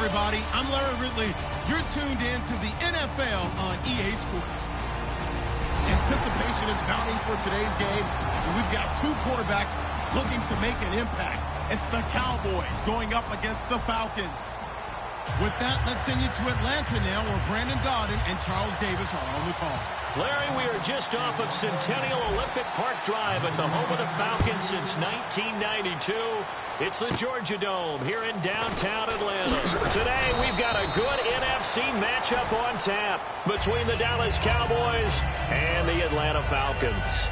Everybody, I'm Larry Ridley. You're tuned in to the NFL on EA Sports. Anticipation is mounting for today's game, and we've got two quarterbacks looking to make an impact. It's the Cowboys going up against the Falcons. With that, let's send you to Atlanta now, where Brandon Gaudin and Charles Davis are on the call. Larry, we are just off of Centennial Olympic Park Drive at the home of the Falcons since 1992. It's the Georgia Dome here in downtown Atlanta. Today, we've got a good NFC matchup on tap between the Dallas Cowboys and the Atlanta Falcons.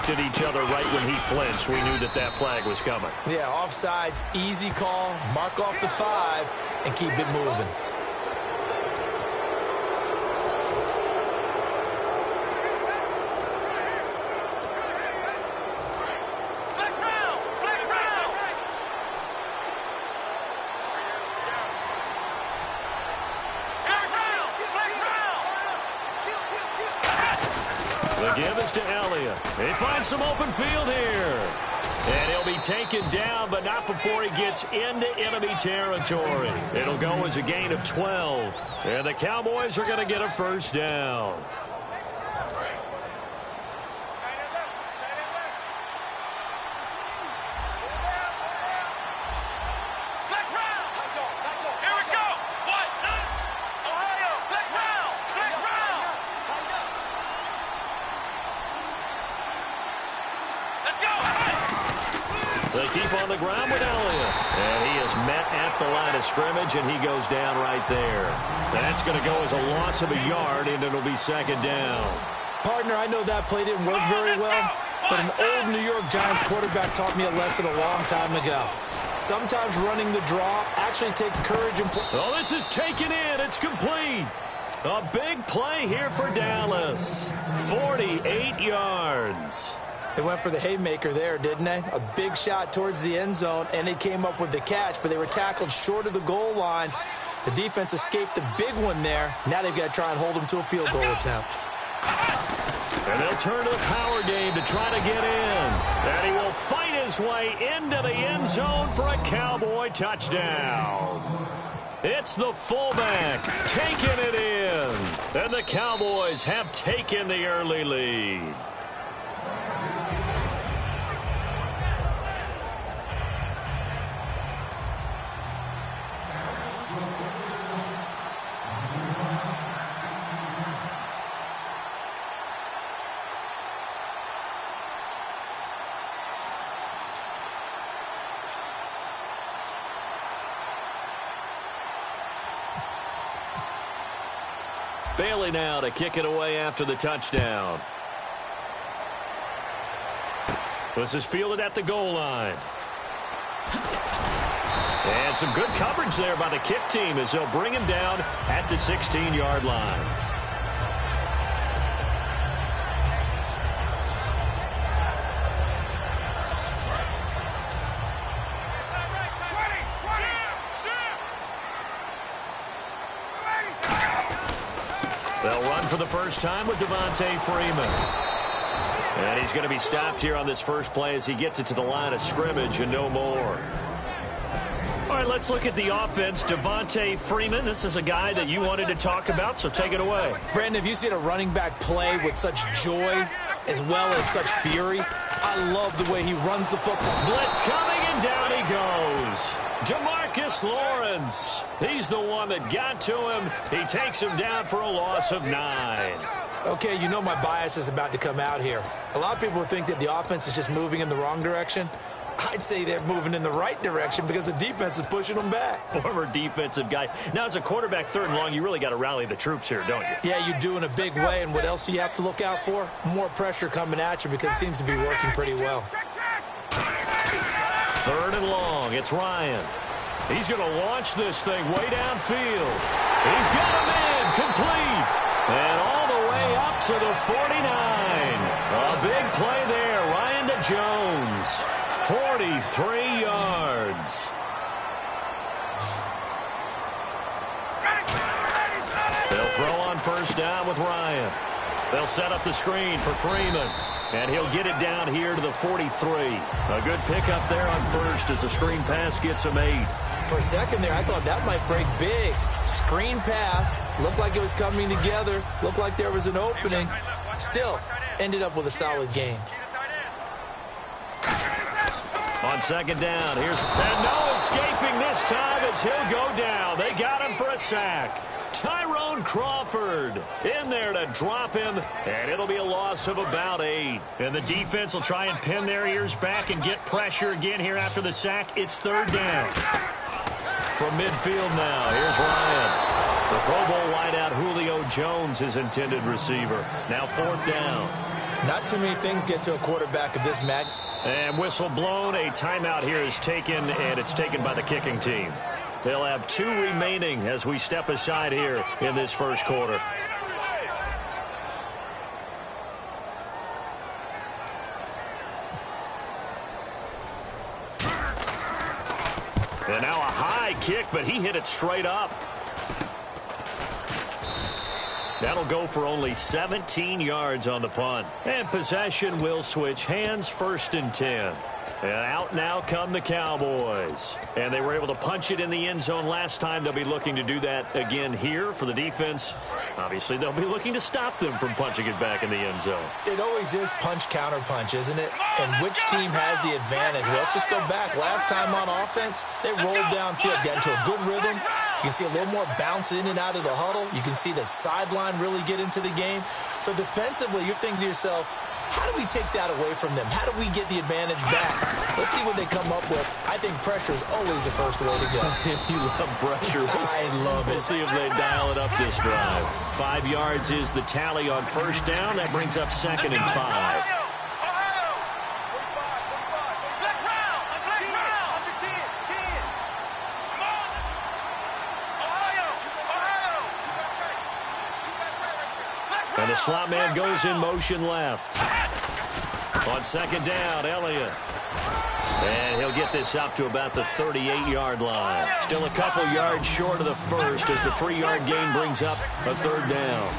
At each other right when he flinched. We knew that flag was coming. Yeah, offsides, easy call, mark off the 5, and keep it moving. The give is to Elliott. He finds some open field here. And he'll be taken down, but not before he gets into enemy territory. It'll go as a gain of 12. And the Cowboys are going to get a first down. They keep on the ground with Elliott. And he is met at the line of scrimmage, and he goes down right there. That's going to go as a loss of a yard, and it'll be second down. Partner, I know that play didn't work very well, but an old New York Giants quarterback taught me a lesson a long time ago. Sometimes running the draw actually takes courage and... Oh, this is taken in. It's complete. A big play here for Dallas. 48 yards. They went for the haymaker there, didn't they? A big shot towards the end zone, and they came up with the catch, but they were tackled short of the goal line. The defense escaped the big one there. Now they've got to try and hold them to a field goal attempt. And they'll turn to the power game to try to get in. And he will fight his way into the end zone for a Cowboy touchdown. It's the fullback taking it in. And the Cowboys have taken the early lead. Bailey now to kick it away after the touchdown. This is fielded at the goal line. And some good coverage there by the kick team as they'll bring him down at the 16-yard line. They'll run for the first time with Devontae Freeman. And he's going to be stopped here on this first play as he gets it to the line of scrimmage and no more. All right, let's look at the offense. Devontae Freeman, this is a guy that you wanted to talk about, so take it away. Brandon, have you seen a running back play with such joy as well as such fury? I love the way he runs the football. Blitz coming, and down he goes. Demarcus Lawrence. He's the one that got to him. He takes him down for a loss of 9. Okay, you know my bias is about to come out here. A lot of people think that the offense is just moving in the wrong direction. I'd say they're moving in the right direction because the defense is pushing them back. Former defensive guy. Now, as a quarterback, 3rd and long, you really got to rally the troops here, don't you? Yeah, you do in a big way. And what else do you have to look out for? More pressure coming at you because it seems to be working pretty well. 3rd and long. It's Ryan. He's going to launch this thing way downfield. He's got him in. Complete. And all the way up to the 49. A big play there. Ryan to Jones. 43 yards. They'll throw on first down with Ryan. They'll set up the screen for Freeman. And he'll get it down here to the 43. A good pickup there on first as the screen pass gets him 8. For a second there, I thought that might break big. Screen pass. Looked like it was coming together. Looked like there was an opening. Still, ended up with a solid game. On 2nd down, and no escaping this time as he'll go down. They got him for a sack. Tyrone Crawford in there to drop him, and it'll be a loss of about 8. And the defense will try and pin their ears back and get pressure again here after the sack. It's 3rd down. From midfield now, here's Ryan. The Pro Bowl wideout Julio Jones, his intended receiver. Now 4th down. Not too many things get to a quarterback of this magnitude. And whistle blown. A timeout here is taken, and it's taken by the kicking team. They'll have 2 remaining as we step aside here in this first quarter. And now a high kick, but he hit it straight up. That'll go for only 17 yards on the punt. And possession will switch hands, 1st and 10. And out now come the Cowboys. And they were able to punch it in the end zone last time. They'll be looking to do that again here for the defense. Obviously, they'll be looking to stop them from punching it back in the end zone. It always is punch-counter-punch, isn't it? And which team has the advantage? Well, let's just go back. Last time on offense, they rolled downfield, got into a good rhythm. You can see a little more bounce in and out of the huddle. You can see the sideline really get into the game. So defensively, you're thinking to yourself, how do we take that away from them? How do we get the advantage back? Let's see what they come up with. I think pressure is always the first way to go. You love pressure. I love it. We'll see if they dial it up this drive. 5 yards is the tally on first down. That brings up 2nd and 5. And the slot man goes in motion left. On 2nd down, Elliott. And he'll get this up to about the 38-yard line. Still a couple yards short of the first as the 3-yard gain brings up a 3rd down.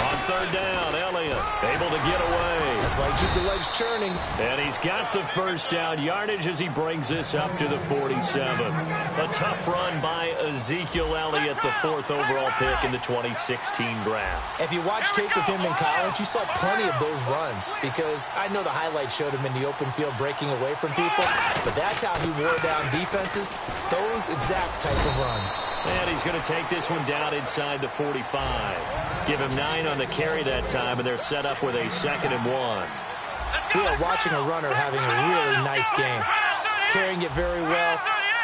On 3rd down, Elliott able to get away. That's why he keeps the legs churning. And he's got the first down yardage as he brings this up to the 47. A tough run by Ezekiel Elliott, the 4th overall pick in the 2016 draft. If you watch tape of him in college, you saw plenty of those runs because I know the highlights showed him in the open field breaking away from people, but that's how he wore down defenses, those exact type of runs. And he's going to take this one down inside the 45. Give him 9 on the carry that time, and they're set up with a 2nd and 1. We are watching a runner having a really nice game. Carrying it very well.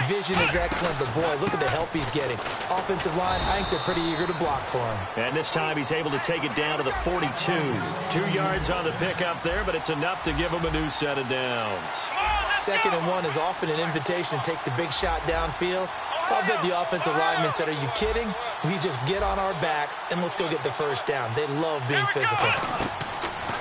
Vision is excellent, but boy, look at the help he's getting. Offensive line, I think they're pretty eager to block for him. And this time he's able to take it down to the 42. 2 yards on the pickup there, but it's enough to give him a new set of downs. 2nd and 1 is often an invitation to take the big shot downfield. I'll bet the offensive lineman said, are you kidding? We just get on our backs and let's go get the first down. They love being physical.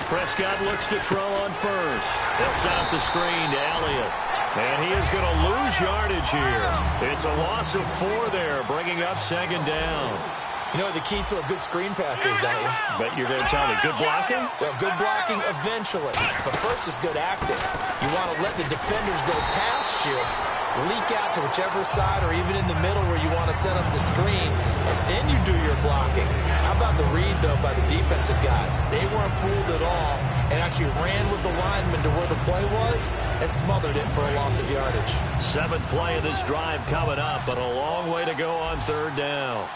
Prescott looks to throw on first. They'll set up the screen to Elliott. And he is going to lose yardage here. It's a loss of 4 there, bringing up 2nd down. You know what the key to a good screen pass is, don't you? Bet you're going to tell me. Good blocking? Well, good blocking eventually. But first is good acting. You want to let the defenders go past you, leak out to whichever side or even in the middle where you want to set up the screen, and then you do your blocking. How about the read, though, by the defensive guys? They weren't fooled at all and actually ran with the lineman to where the play was and smothered it for a loss of yardage. 7th play of this drive coming up, but a long way to go on 3rd down.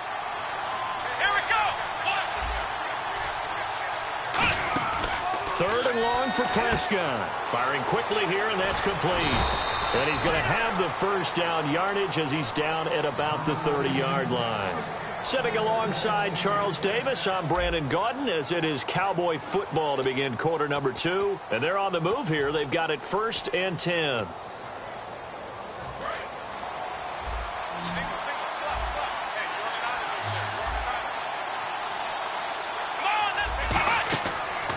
3rd and long for Prescott. Firing quickly here, and that's complete. And he's going to have the 1st down yardage as he's down at about the 30-yard line. Sitting alongside Charles Davis, I'm Brandon Gaudin, as it is Cowboy football to begin quarter number 2. And they're on the move here. They've got it 1st and 10.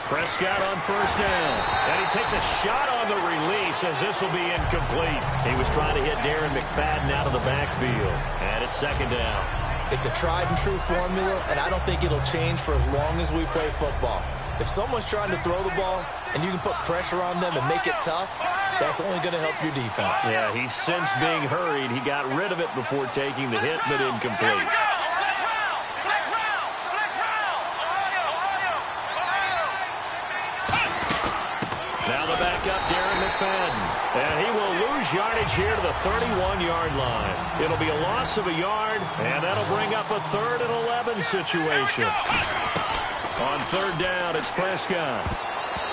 Prescott on 1st down. And he takes a shot on the release as this will be incomplete. He was trying to hit Darren McFadden out of the backfield. And it's 2nd down. It's a tried and true formula, and I don't think it'll change for as long as we play football. If someone's trying to throw the ball and you can put pressure on them and make it tough, that's only going to help your defense. Yeah, he's since being hurried. He got rid of it before taking the hit, but incomplete. Now the backup, Darren McFadden. And he will lose yardage here to the 31-yard line. It'll be a loss of a yard, and that'll bring up a 3rd and 11 situation. On 3rd down, it's Prescott.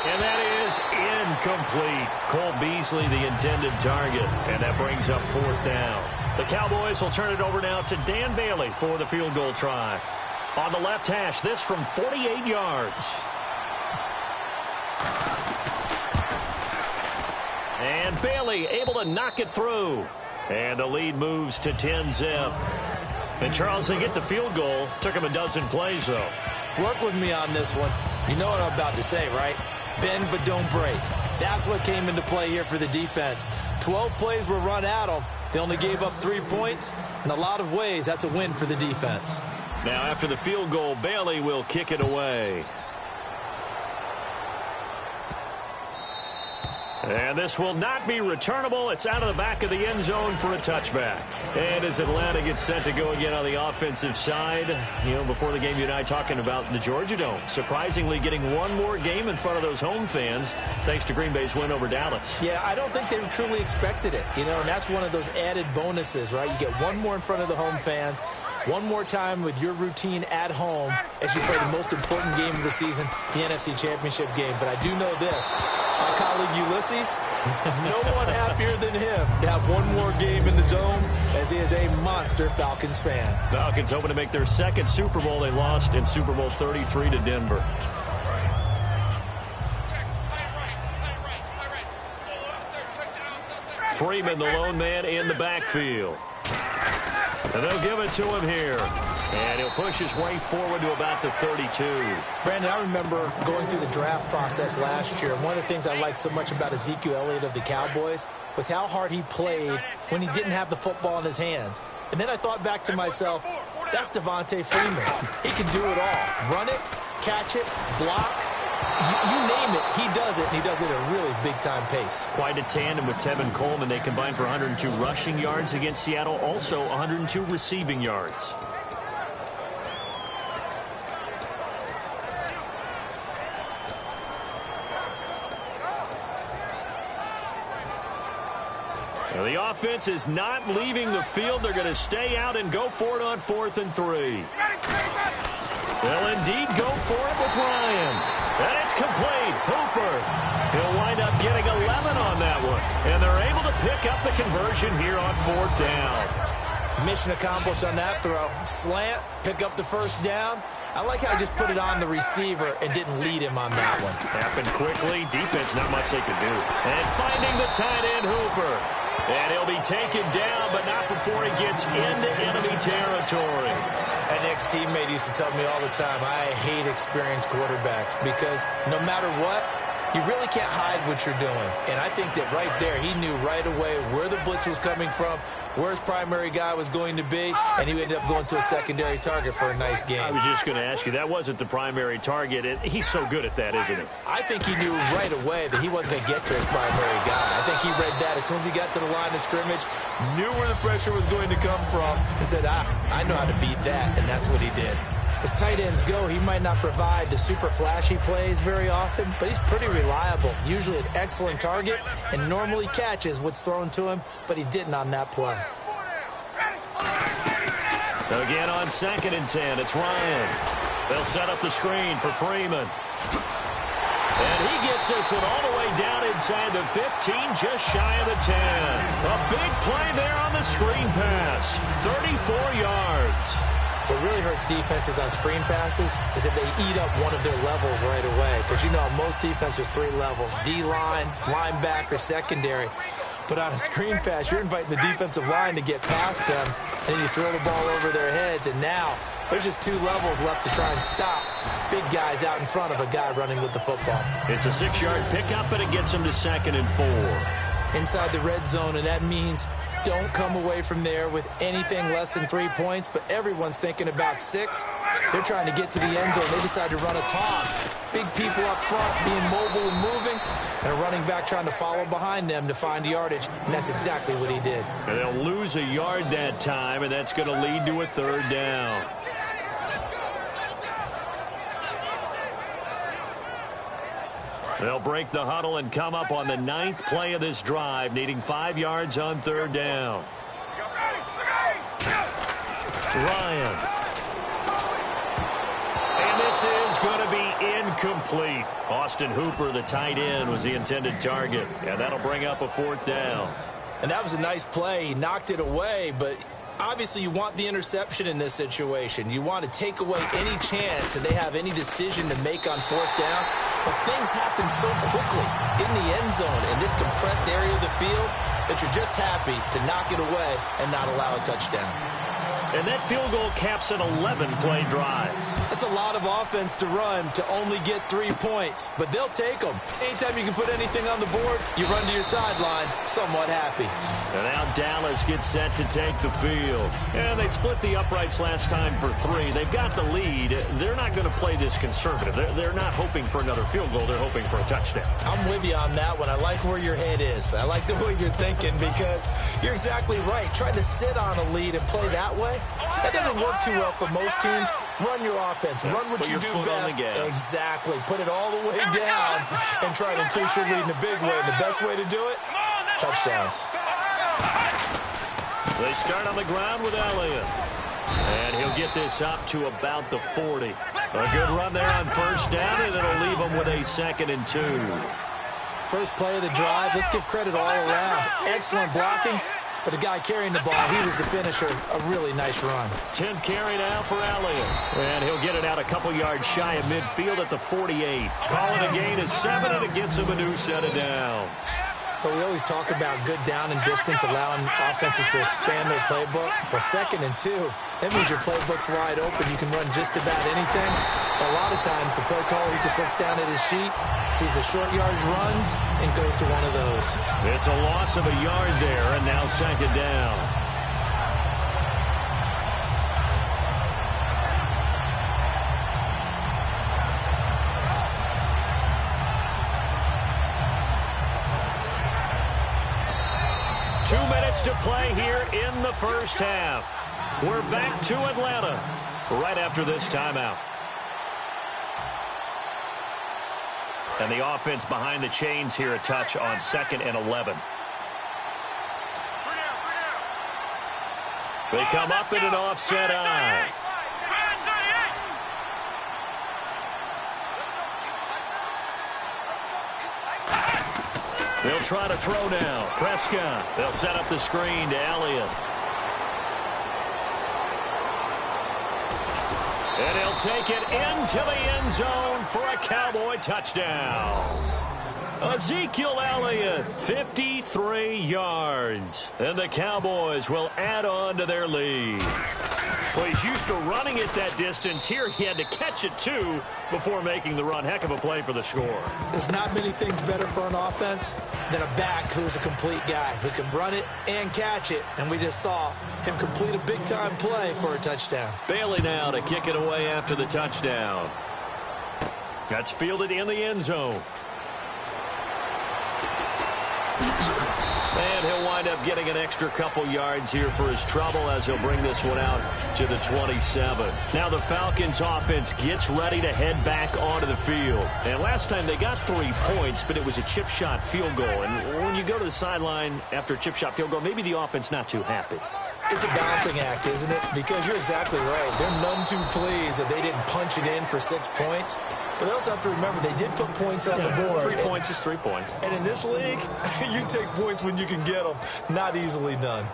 And that is incomplete. Cole Beasley, the intended target. And that brings up 4th down. The Cowboys will turn it over now to Dan Bailey for the field goal try. On the left hash, this from 48 yards. And Bailey able to knock it through. And the lead moves to 10-zip. And Charles, they get the field goal. Took him a dozen plays, though. Work with me on this one. You know what I'm about to say, right? Bend but don't break. That's what came into play here for the defense. 12 plays were run at them. They only gave up 3 points. In a lot of ways, that's a win for the defense. Now, after the field goal, Bailey will kick it away. And this will not be returnable. It's out of the back of the end zone for a touchback. And as Atlanta gets set to go again on the offensive side, before the game, you and I talking about the Georgia Dome. Surprisingly getting one more game in front of those home fans, thanks to Green Bay's win over Dallas. Yeah, I don't think they truly expected it. And that's one of those added bonuses, right? You get one more in front of the home fans, one more time with your routine at home as you play the most important game of the season, the NFC Championship game. But I do know this. Our colleague Ulysses, no one happier than him to have one more game in the Dome, as he is a monster Falcons fan. Falcons hoping to make their 2nd Super Bowl. They lost in Super Bowl 33 to Denver. Freeman, the lone man in the backfield. And they'll give it to him here. And he'll push his way forward to about the 32. Brandon, I remember going through the draft process last year. And one of the things I liked so much about Ezekiel Elliott of the Cowboys was how hard he played when he didn't have the football in his hands. And then I thought back to myself, that's Devontae Freeman. He can do it all. Run it, catch it, block. You name it, he does it, and he does it at a really big-time pace. Quite a tandem with Tevin Coleman. They combined for 102 rushing yards against Seattle, also 102 receiving yards. Now the offense is not leaving the field. They're going to stay out and go for it on 4th and 3. They'll indeed go for it with Ryan. And it's complete. Hooper. He'll wind up getting 11 on that one. And they're able to pick up the conversion here on 4th down. Mission accomplished on that throw. Slant, pick up the 1st down. I like how he just put it on the receiver and didn't lead him on that one. Happened quickly. Defense, not much they could do. And finding the tight end, Hooper. And he'll be taken down, but not before he gets into enemy territory. An ex-teammate used to tell me all the time, I hate experienced quarterbacks because no matter what, You really can't hide what you're doing. And I think that right there, he knew right away where the blitz was coming from, where his primary guy was going to be, and he ended up going to a secondary target for a nice game. I was just going to ask you, that wasn't the primary target. And he's so good at that, isn't he? I think he knew right away that he wasn't going to get to his primary guy. I think he read that as soon as he got to the line of scrimmage, knew where the pressure was going to come from, and said, I know how to beat that, and that's what he did. As tight ends go, he might not provide the super flashy plays very often, but he's pretty reliable, usually an excellent target, and normally catches what's thrown to him, but he didn't on that play. Again on 2nd and 10, it's Ryan. They'll set up the screen for Freeman. And he gets this one all the way down inside the 15, just shy of the 10. A big play there on the screen pass, 34 yards. What really hurts defenses on screen passes is that they eat up one of their levels right away. Because, you know, most defenses, 3 levels: D-line, linebacker, secondary. But on a screen pass, you're inviting the defensive line to get past them, and then you throw the ball over their heads, and now there's just 2 levels left to try and stop big guys out in front of a guy running with the football. It's a 6-yard pickup, and it gets them to 2nd and 4. Inside the red zone, and that means don't come away from there with anything less than 3 points, but everyone's thinking about 6. They're trying to get to the end zone. They decide to run a toss. Big people up front being mobile and moving, and a running back trying to follow behind them to find yardage, and that's exactly what he did. And they'll lose a yard that time, and that's going to lead to a 3rd down. They'll break the huddle and come up on the 9th play of this drive, needing 5 yards on 3rd down. Ryan. And this is going to be incomplete. Austin Hooper, the tight end, was the intended target. And that'll bring up a 4th down. And that was a nice play. He knocked it away, but obviously you want the interception in this situation. You want to take away any chance that they have any decision to make on 4th down. But things happen so quickly in the end zone in this compressed area of the field that you're just happy to knock it away and not allow a touchdown. And that field goal caps an 11-play drive. That's a lot of offense to run to only get 3 points, but they'll take them. Anytime you can put anything on the board, you run to your sideline somewhat happy. And now Dallas gets set to take the field. And they split the uprights last time for 3. They've got the lead. They're not going to play this conservative. They're not hoping for another field goal. They're hoping for a touchdown. I'm with you on that one. I like where your head is. I like the way you're thinking because you're exactly right. Trying to sit on a lead and play that way, that doesn't work too well for most teams. Run your offense. Run what you do best. Exactly. Put it all the way down and try to increase your lead in a big way. And the best way to do it, touchdowns. They start on the ground with Elliott. And he'll get this up to about the 40. A good run there on 1st down, and it'll leave him with a 2nd and 2. First play of the drive. Let's give credit all around. Excellent blocking. But the guy carrying the ball, he was the finisher. A really nice run. 10th carry now for Elliott. And he'll get it out a couple yards shy of midfield at the 48. Call it a gain of 7, and it gets him a new set of downs. But we always talk about good down and distance, allowing offenses to expand their playbook. Well, 2nd and 2, that means your playbook's wide open. You can run just about anything. But a lot of times, the play caller, he just looks down at his sheet, sees the short yardage runs, and goes to one of those. It's a loss of a yard there, and now 2nd down. To play here in the 1st half. We're back to Atlanta right after this timeout. And the offense behind the chains here, a touch on 2nd and 11. They come up in an offset eye. They'll try to throw now. Prescott. They'll set up the screen to Elliott. And he'll take it into the end zone for a Cowboy touchdown. Ezekiel Elliott, 53 yards. And the Cowboys will add on to their lead. Well, he's used to running it that distance. Here he had to catch it, too, before making the run. Heck of a play for the score. There's not many things better for an offense than a back who's a complete guy who can run it and catch it. And we just saw him complete a big-time play for a touchdown. Bailey now to kick it away after the touchdown. That's fielded in the end zone. And he'll wind up getting an extra couple yards here for his trouble as he'll bring this one out to the 27. Now the Falcons offense gets ready to head back onto the field. And last time they got 3 points, but it was a chip shot field goal. And when you go to the sideline after a chip shot field goal, maybe the offense not too happy. It's a balancing act, isn't it? Because you're exactly right. They're none too pleased that they didn't punch it in for 6 points. But they also have to remember they did put points on the board. 3 points is 3 points. And in this league, you take points when you can get them. Not easily done.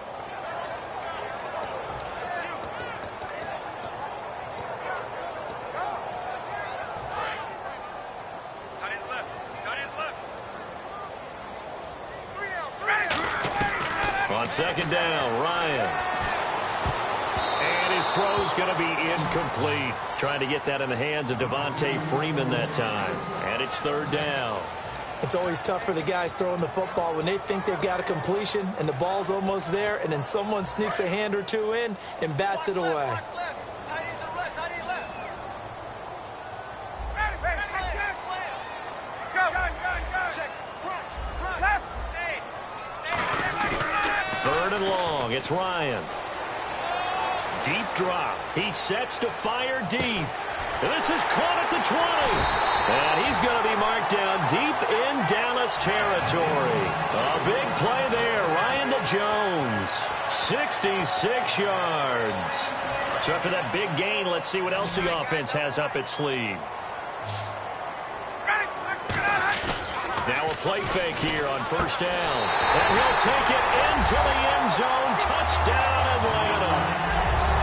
On second down, Ryan. And his throw's going to be incomplete. Trying to get that in the hands of Devontae Freeman that time. And it's third down. It's always tough for the guys throwing the football when they think they've got a completion and the ball's almost there, and then someone sneaks a hand or two in and bats it away. Third and long. It's Ryan. Deep drop. He sets to fire deep. And this is caught at the 20. And he's going to be marked down deep in Dallas territory. A big play there. Ryan to Jones. 66 yards. So after that big gain, let's see what else the offense has up its sleeve. Now a play fake here on first down. And he'll take it into the end zone. Touchdown, Atlanta.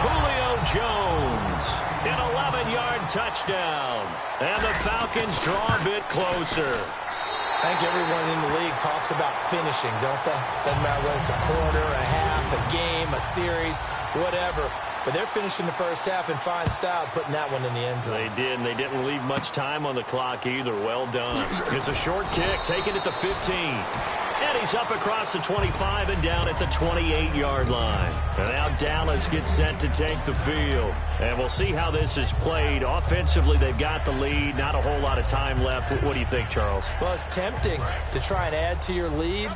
Julio Jones, an 11-yard touchdown. And the Falcons draw a bit closer. I think everyone in the league talks about finishing, don't they? Doesn't matter whether it's a quarter, a half, a game, a series, whatever. But they're finishing the first half in fine style, putting that one in the end zone. They did, and they didn't leave much time on the clock either. Well done. It's a short kick, taking it to 15. And he's up across the 25 and down at the 28-yard line. And now Dallas gets set to take the field. And we'll see how this is played. Offensively, they've got the lead. Not a whole lot of time left. What do you think, Charles? Well, it's tempting to try and add to your lead,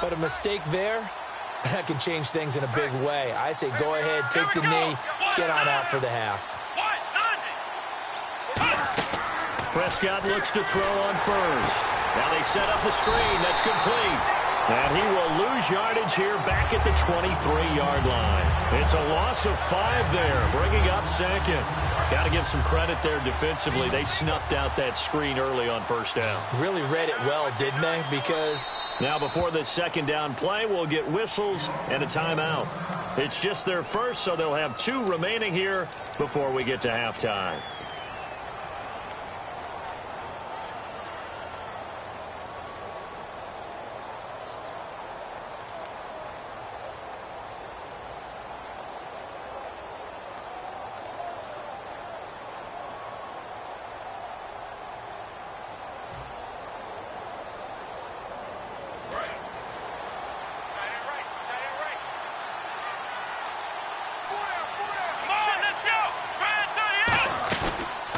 but a mistake there, that can change things in a big way. I say go ahead, take the knee, get on out for the half. Prescott looks to throw on first. Now they set up the screen. That's complete. And he will lose yardage here back at the 23-yard line. It's a loss of 5 there, bringing up second. Got to give some credit there defensively. They snuffed out that screen early on first down. Really read it well, didn't they? Because now before this second down play, we'll get whistles and a timeout. It's just their first, so they'll have 2 remaining here before we get to halftime.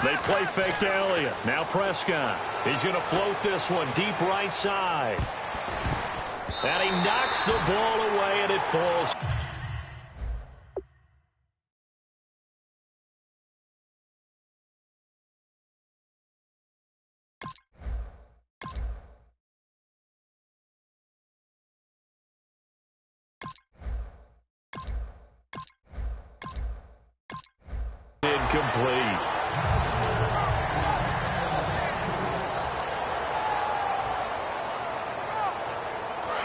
They play fake to Elliott. Now Prescott. He's going to float this one deep right side. And he knocks the ball away, and it falls. Incomplete.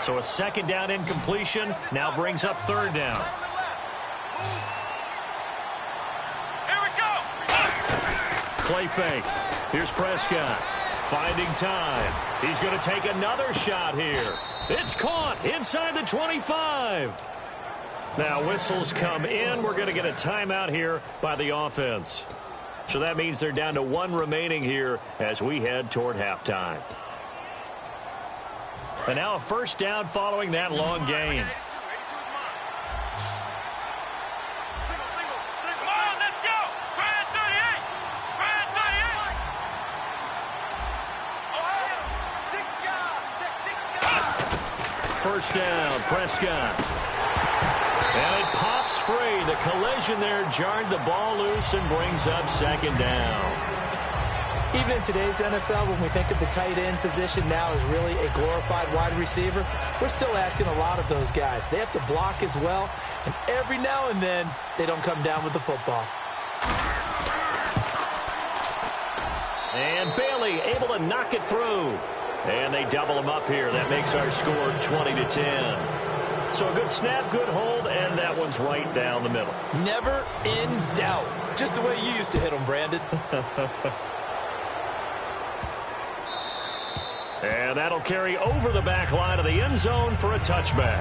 So a second down incompletion now brings up third down. Here we go. Play fake. Here's Prescott. Finding time. He's going to take another shot here. It's caught inside the 25. Now whistles come in. We're going to get a timeout here by the offense. So that means they're down to 1 remaining here as we head toward halftime. And now a first down following that long gain. First down, Prescott. And it pops free. The collision there jarred the ball loose and brings up second down. Even in today's NFL, when we think of the tight end position now as really a glorified wide receiver, we're still asking a lot of those guys. They have to block as well, and every now and then, they don't come down with the football. And Bailey able to knock it through. And they double him up here. That makes our score 20-10. So a good snap, good hold, and that one's right down the middle. Never in doubt. Just the way you used to hit them, Brandon. And that'll carry over the back line of the end zone for a touchback.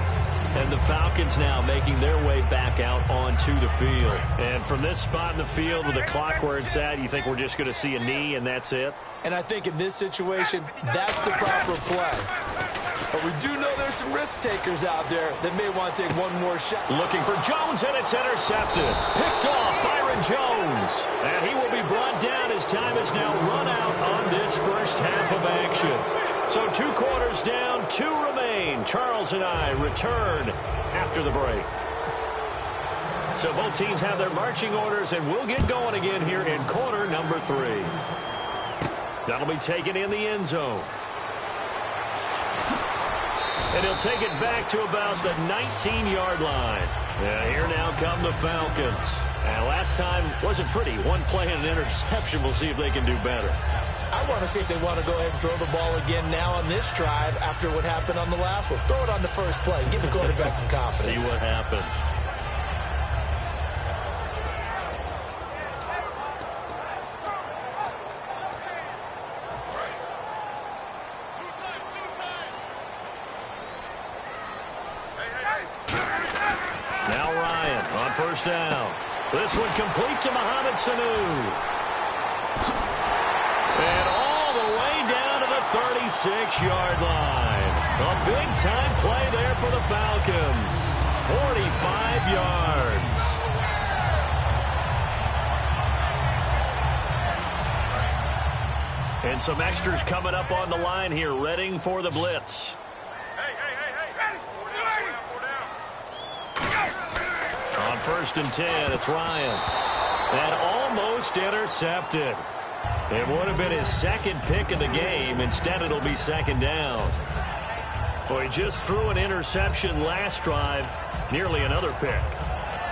And the Falcons now making their way back out onto the field. And from this spot in the field with the clock where it's at, you think we're just going to see a knee and that's it? And I think in this situation, that's the proper play. But we do know there's some risk takers out there that may want to take one more shot. Looking for Jones, and it's intercepted. Picked off Byron Jones. And he will be brought down as time is now run out on this first half of action. So 2 quarters down, 2 remain. Charles and I return after the break. So both teams have their marching orders, and we'll get going again here in quarter number 3. That'll be taken in the end zone. And he'll take it back to about the 19-yard line. Here now come the Falcons. And last time wasn't pretty. 1 play and an interception. We'll see if they can do better. I want to see if they want to go ahead and throw the ball again now on this drive after what happened on the last one. Throw it on the first play. Give the quarterback some confidence. See what happens. Now Ryan on first down. This one complete to Mohamed Sanu. And all the way down to the 36-yard line. A big-time play there for the Falcons. 45 yards. And some extras coming up on the line here, readying for the blitz. On first and 10, it's Ryan. And almost intercepted. It would have been his second pick of the game. Instead, it'll be second down. Well, he just threw an interception last drive. Nearly another pick.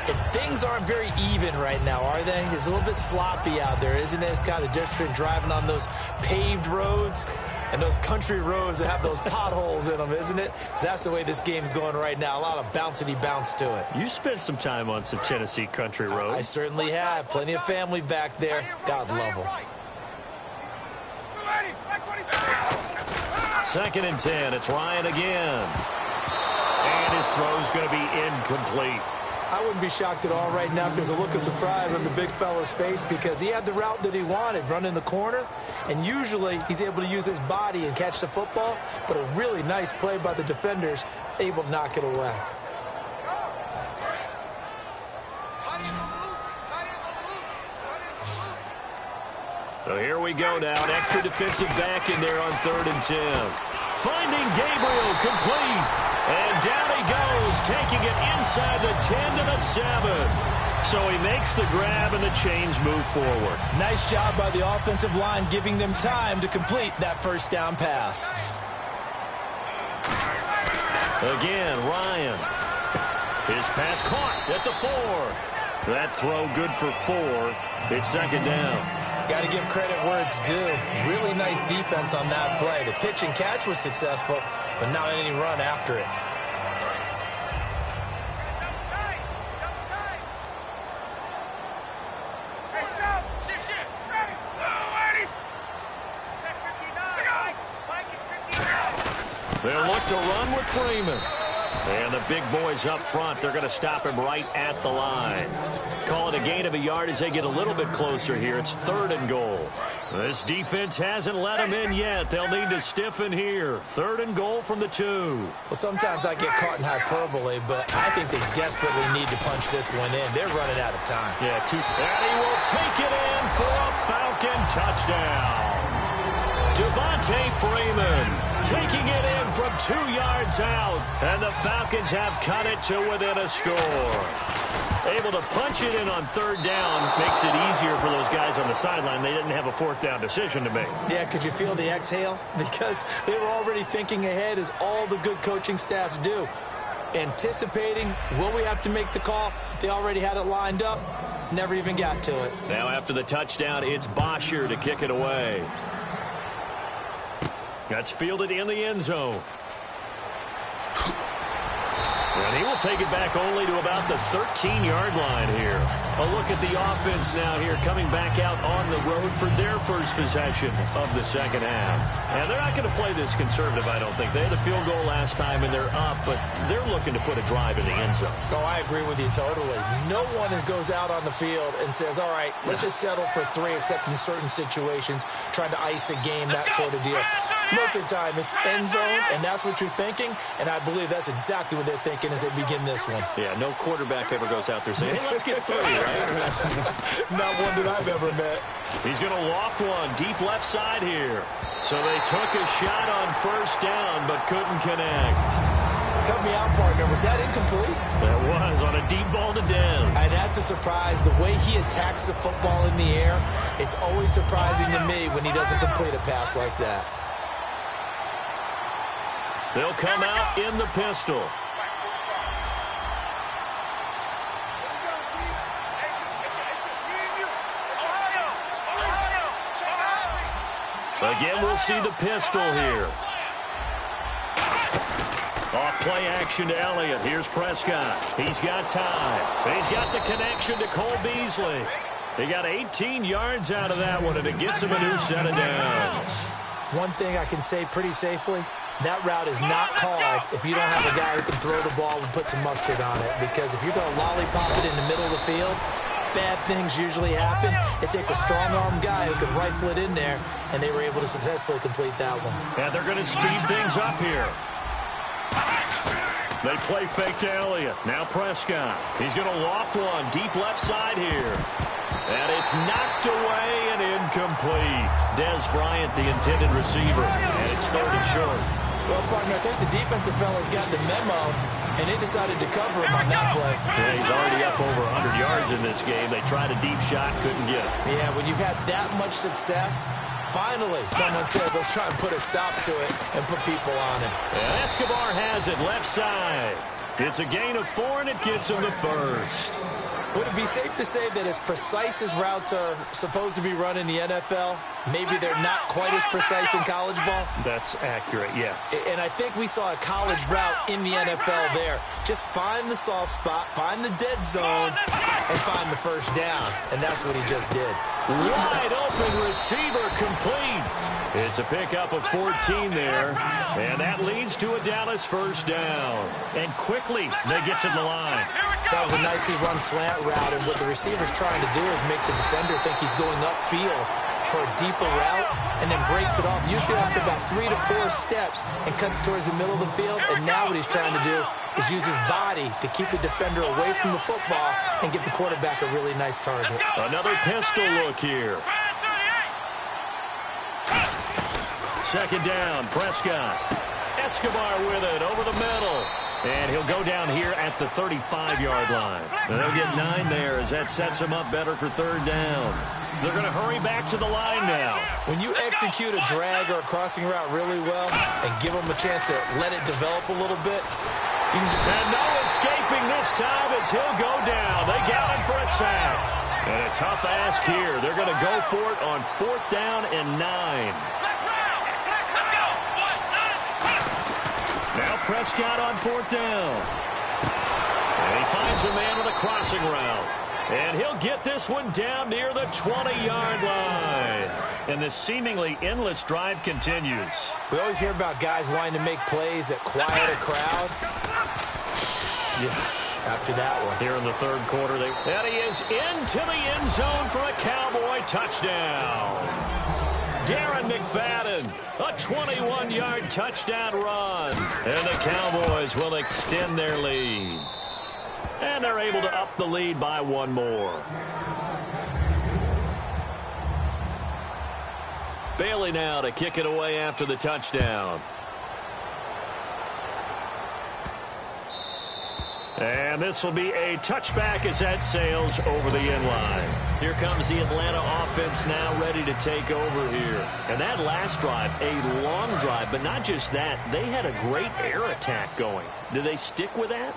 And things aren't very even right now, are they? It's a little bit sloppy out there, isn't it? It's kind of the difference between driving on those paved roads and those country roads that have those potholes in them, isn't it? Because that's the way this game's going right now. A lot of bouncy bounce to it. You spent some time on some Tennessee country roads. I certainly have. Plenty of family back there. God love them. Second and 10. It's Ryan again. And his throw's going to be incomplete. I wouldn't be shocked at all right now if there's a look of surprise on the big fella's face because he had the route that he wanted, running the corner, and usually he's able to use his body and catch the football, but a really nice play by the defenders, able to knock it away. So here we go now, an extra defensive back in there on 3rd and 10. Finding Gabriel complete. And down he goes, taking it inside the 10 to the 7. So he makes the grab and the chains move forward. Nice job by the offensive line, giving them time to complete that first down pass. Again, Ryan. His pass caught at the 4. That throw good for 4. It's second down. Got to give credit where it's due. Really nice defense on that play. The pitch and catch was successful, but not any run after it. They'll look to run with Freeman. And the big boys up front, they're going to stop him right at the line. Call it a gain of a yard as they get a little bit closer here. It's 3rd and goal. This defense hasn't let them in yet. They'll need to stiffen here. 3rd and goal from the 2. Well, sometimes I get caught in hyperbole, but I think they desperately need to punch this one in. They're running out of time. Yeah, and he will take it in for a Falcon touchdown. Devontae Freeman taking it in from 2 yards out, and the Falcons have cut it to within a score. Able to punch it in on 3rd down makes it easier for those guys on the sideline. They didn't have a 4th down decision to make. Yeah, could you feel the exhale? Because they were already thinking ahead, as all the good coaching staffs do. Anticipating, will we have to make the call? They already had it lined up. Never even got to it. Now after the touchdown, it's Bosher to kick it away. That's fielded in the end zone. And he will take it back only to about the 13-yard line here. A look at the offense now here, coming back out on the road for their first possession of the second half. And they're not going to play this conservative, I don't think. They had a field goal last time, and they're up, but they're looking to put a drive in the end zone. Oh, I agree with you totally. No one goes out on the field and says, all right, let's just settle for 3, except in certain situations, trying to ice a game, that sort of deal. Most of the time, it's end zone, and that's what you're thinking, and I believe that's exactly what they're thinking as they begin this one. Yeah, no quarterback ever goes out there saying, hey, let's get 3, right? Not one that I've ever met. He's going to loft one deep left side here. So they took a shot on 1st down, but couldn't connect. Help me out, partner. Was that incomplete? That was on a deep ball to Dez. And that's a surprise. The way he attacks the football in the air, it's always surprising to me when he doesn't complete a pass like that. They'll come out in the pistol. Again, we'll see the pistol here. Off play action to Elliott. Here's Prescott. He's got time. He's got the connection to Cole Beasley. He got 18 yards out of that one, and it gets him a new set of downs. One thing I can say pretty safely, that route is not called if you don't have a guy who can throw the ball and put some mustard on it. Because if you're going to lollipop it in the middle of the field, bad things usually happen. It takes a strong-arm guy who can rifle it in there, and they were able to successfully complete that one. And they're going to speed things up here. They play fake to Elliott. Now Prescott. He's going to loft one deep left side here. And it's knocked away and incomplete. Dez Bryant, the intended receiver. And it's 3rd and short. Well, partner, I think the defensive fellas got the memo, and they decided to cover him on that play. Yeah, he's already up over 100 yards in this game. They tried a deep shot, couldn't get it. Yeah, when you've had that much success, finally someone said, let's try and put a stop to it and put people on him. And Escobar has it left side. It's a gain of 4, and it gets him the 1st. Would it be safe to say that as precise as routes are supposed to be run in the NFL, maybe they're not quite as precise in college ball? That's accurate, yeah. And I think we saw a college route in the NFL there. Just find the soft spot, find the dead zone, and find the 1st down. And that's what he just did. Wide open receiver complete. It's a pickup of 14 there. And that leads to a Dallas 1st down. And quickly they get to the line. That was a nicely run slant route, and what the receiver's trying to do is make the defender think he's going upfield for a deeper route, and then breaks it off, usually after about 3 to 4 steps, and cuts towards the middle of the field. And now what he's trying to do is use his body to keep the defender away from the football and give the quarterback a really nice target. Another pistol look here. 2nd down, Prescott. Escobar with it over the middle. And he'll go down here at the 35-yard line. And they'll get 9 there as that sets him up better for 3rd down. They're going to hurry back to the line now. When you execute a drag or a crossing route really well and give them a chance to let it develop a little bit, you can... And no escaping this time as he'll go down. They got him for a sack. And a tough ask here. They're going to go for it on 4th down and 9. Now Prescott on 4th down. And he finds a man with a crossing route. And he'll get this one down near the 20-yard line. And the seemingly endless drive continues. We always hear about guys wanting to make plays that quiet a crowd. after that one. Here in the third quarter, and he is into the end zone for a Cowboy touchdown. Darren McFadden, a 21-yard touchdown run. And the Cowboys will extend their lead. And they're able to up the lead by one more. Bailey now to kick it away after the touchdown. And this will be a touchback as that sails over the end line. Here comes the Atlanta offense now ready to take over here. And that last drive, a long drive, but not just that. They had a great air attack going. Do they stick with that?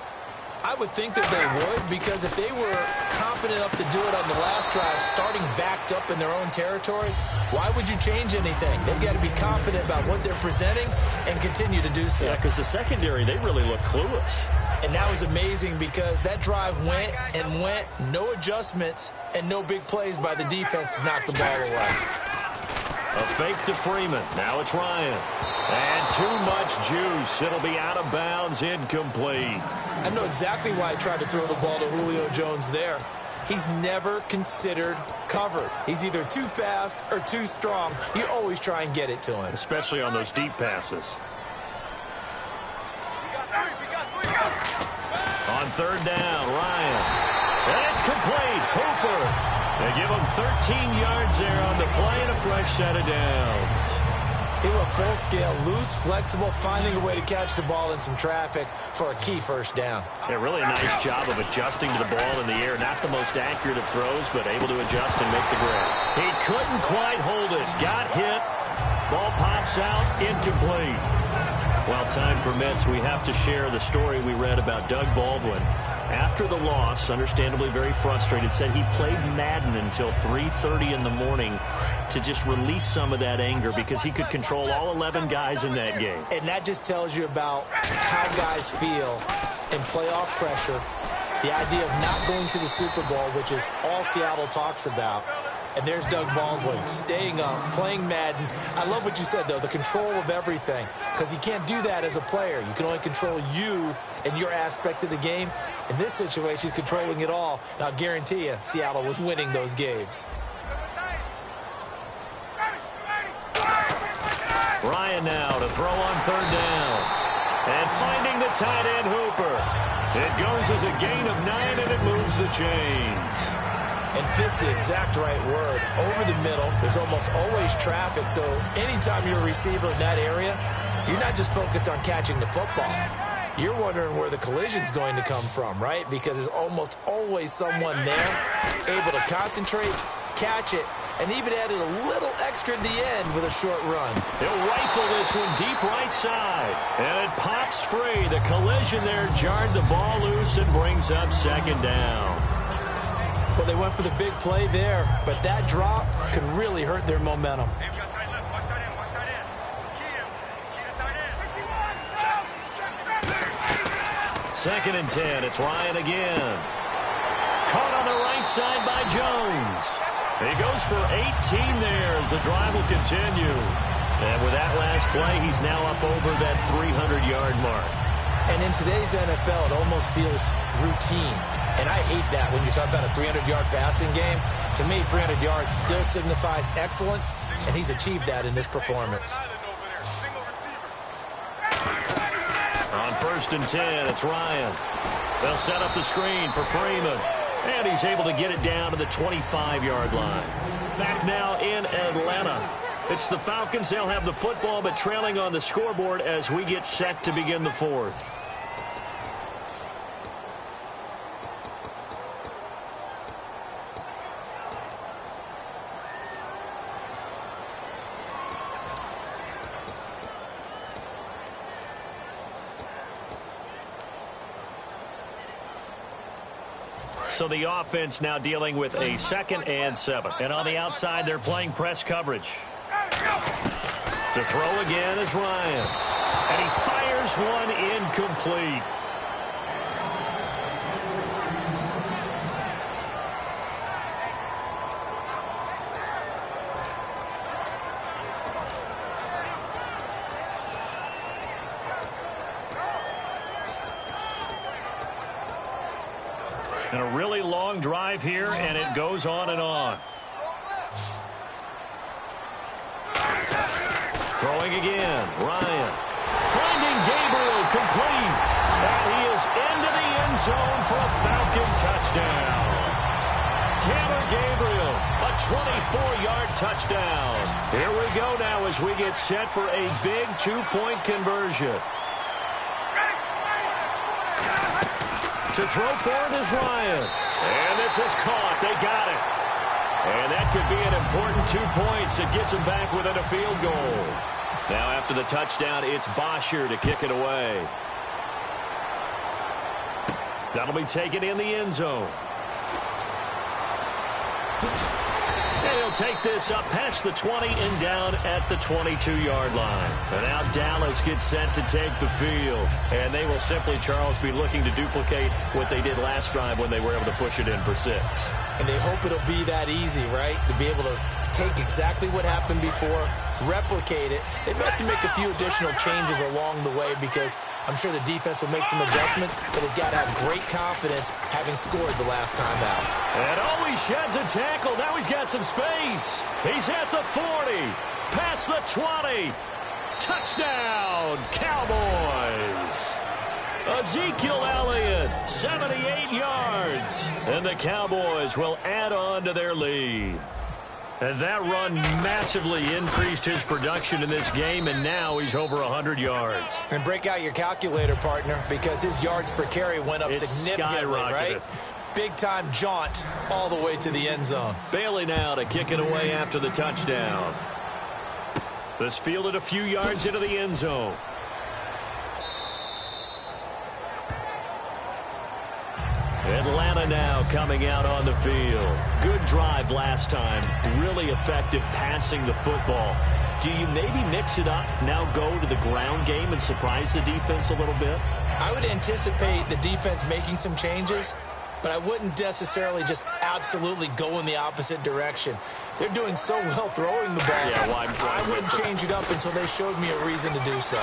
I would think that they would, because if they were confident enough to do it on the last drive, starting backed up in their own territory, why would you change anything? They've got to be confident about what they're presenting and continue to do so. Yeah, because the secondary, they really look clueless. And that was amazing because that drive went and went, no adjustments, and no big plays by the defense to knock the ball away. A fake to Freeman. Now it's Ryan. And too much juice. It'll be out of bounds, incomplete. I know exactly why I tried to throw the ball to Julio Jones there. He's never considered covered. He's either too fast or too strong. You always try and get it to him. Especially on those deep passes. On third down, Ryan. And it's complete. Hooper. They give him 13 yards there on the play and a fresh set of downs. He went full scale, loose, flexible, finding a way to catch the ball in some traffic for a key first down. Yeah, really a nice job of adjusting to the ball in the air. Not the most accurate of throws, but able to adjust and make the grab. He couldn't quite hold it. Got hit. Ball pops out. Incomplete. While time permits, we have to share the story we read about Doug Baldwin. After the loss, understandably very frustrated, said he played Madden until 3:30 in the morning to just release some of that anger because he could control all 11 guys in that game. And that just tells you about how guys feel in playoff pressure. The idea of not going to the Super Bowl, which is all Seattle talks about. And there's Doug Baldwin staying up, playing Madden. I love what you said, though, the control of everything. Because you can't do that as a player. You can only control you and your aspect of the game. In this situation, he's controlling it all. And I'll guarantee you, Seattle was winning those games. Ryan now to throw on third down. And finding the tight end, Hooper. It goes as a gain of 9, and it moves the chains. And fits the exact right word. Over the middle, there's almost always traffic. So anytime you're a receiver in that area, you're not just focused on catching the football. You're wondering where the collision's going to come from, right? Because there's almost always someone there able to concentrate, catch it, and even added a little extra at the end with a short run. He'll rifle this one deep right side. And it pops free. The collision there jarred the ball loose and brings up second down. Well, they went for the big play there, but that drop could really hurt their momentum. Second and 10. It's Ryan again. Caught on the right side by Jones. He goes for 18 there as the drive will continue. And with that last play, he's now up over that 300-yard mark. And in today's NFL, it almost feels routine. And I hate that when you talk about a 300-yard passing game. To me, 300 yards still signifies excellence, and he's achieved that in this performance. On first and 10, it's Ryan. They'll set up the screen for Freeman. And he's able to get it down to the 25-yard line. Back now in Atlanta. It's the Falcons. They'll have the football, but trailing on the scoreboard as we get set to begin the fourth. So the offense now dealing with a 2nd and 7. And on the outside, they're playing press coverage. To throw again is Ryan. And he fires one incomplete. And a really long drive here, and it goes on and on. Throwing again, Ryan. Finding Gabriel, complete. And he is into the end zone for a Falcon touchdown. Tanner Gabriel, a 24-yard touchdown. Here we go now as we get set for a big two-point conversion. To throw for it is Ryan. And this is caught. They got it. And that could be an important 2 points that gets them back within a field goal. Now after the touchdown, it's Bosher to kick it away. That'll be taken in the end zone. And he'll take this up past the 20 and down at the 22-yard line. And now Dallas gets set to take the field. And they will simply, Charles, be looking to duplicate what they did last drive when they were able to push it in for 6. And they hope it'll be that easy, right? To be able to take exactly what happened before, replicate it. They've got to make a few additional changes along the way because I'm sure the defense will make some adjustments, but they've got to have great confidence having scored the last time out. And he sheds a tackle. Now he's got some space. He's at the 40, past the 20. Touchdown, Cowboys. Ezekiel Elliott, 78 yards. And the Cowboys will add on to their lead. And that run massively increased his production in this game, and now he's over 100 yards. And break out your calculator, partner, because his yards per carry went up significantly, right? Big-time jaunt all the way to the end zone. Bailey now to kick it away after the touchdown. This fielded a few yards into the end zone. Atlanta now coming out on the field. Good drive last time. Really effective passing the football. Do you maybe mix it up, now go to the ground game and surprise the defense a little bit? I would anticipate the defense making some changes, but I wouldn't necessarily just absolutely go in the opposite direction. They're doing so well throwing the ball. Yeah, well, I wouldn't change it up until they showed me a reason to do so.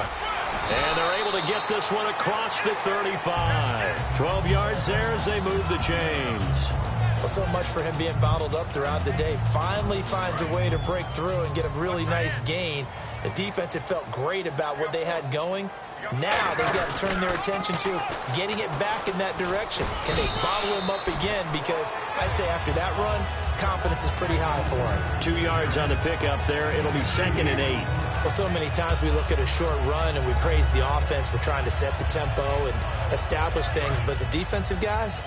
And they're able to get this one across the 35. 12 yards there as they move the chains. Well, so much for him being bottled up throughout the day. Finally finds a way to break through and get a really nice gain. The defense had felt great about what they had going. Now they've got to turn their attention to getting it back in that direction. Can they bottle him up again? Because I'd say after that run, confidence is pretty high for him. 2 yards on the pickup there. It'll be 2nd and 8. Well, so many times we look at a short run and we praise the offense for trying to set the tempo and establish things. But the defensive guys,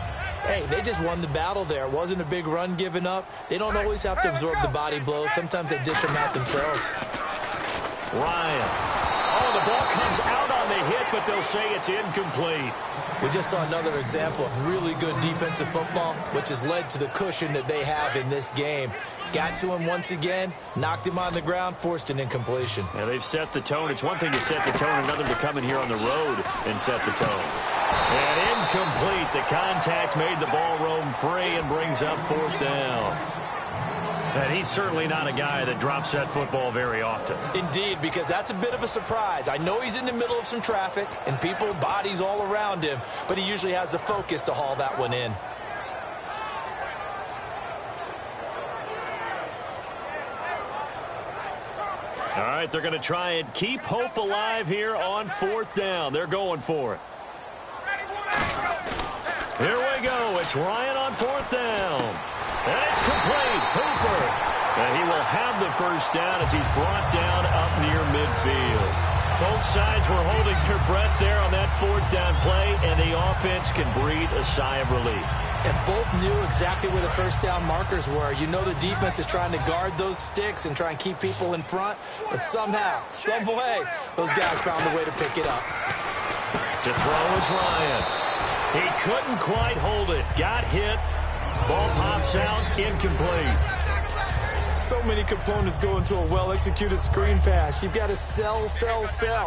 hey, they just won the battle there. It wasn't a big run given up. They don't always have to absorb the body blows. Sometimes they dish them out themselves. Ryan. Oh, the ball comes out on the hit, but they'll say it's incomplete. We just saw another example of really good defensive football, which has led to the cushion that they have in this game. Got to him once again, knocked him on the ground, forced an incompletion. Yeah, they've set the tone. It's one thing to set the tone, another to come in here on the road and set the tone. And incomplete. The contact made the ball roam free and brings up 4th down. And he's certainly not a guy that drops that football very often. Indeed, because that's a bit of a surprise. I know he's in the middle of some traffic and people, bodies all around him, but he usually has the focus to haul that one in. All right, they're going to try and keep hope alive here on 4th down. They're going for it. Here we go. It's Ryan on 4th down. And it's complete. Hooper. And he will have the first down as he's brought down up near midfield. Both sides were holding their breath there on that 4th down play, and the offense can breathe a sigh of relief. And both knew exactly where the first down markers were. You know the defense is trying to guard those sticks and try and keep people in front, but somehow, some way, those guys found a way to pick it up. To throw is Ryan. He couldn't quite hold it. Got hit. Ball pops out. Incomplete. So many components go into a well-executed screen pass. You've got to sell.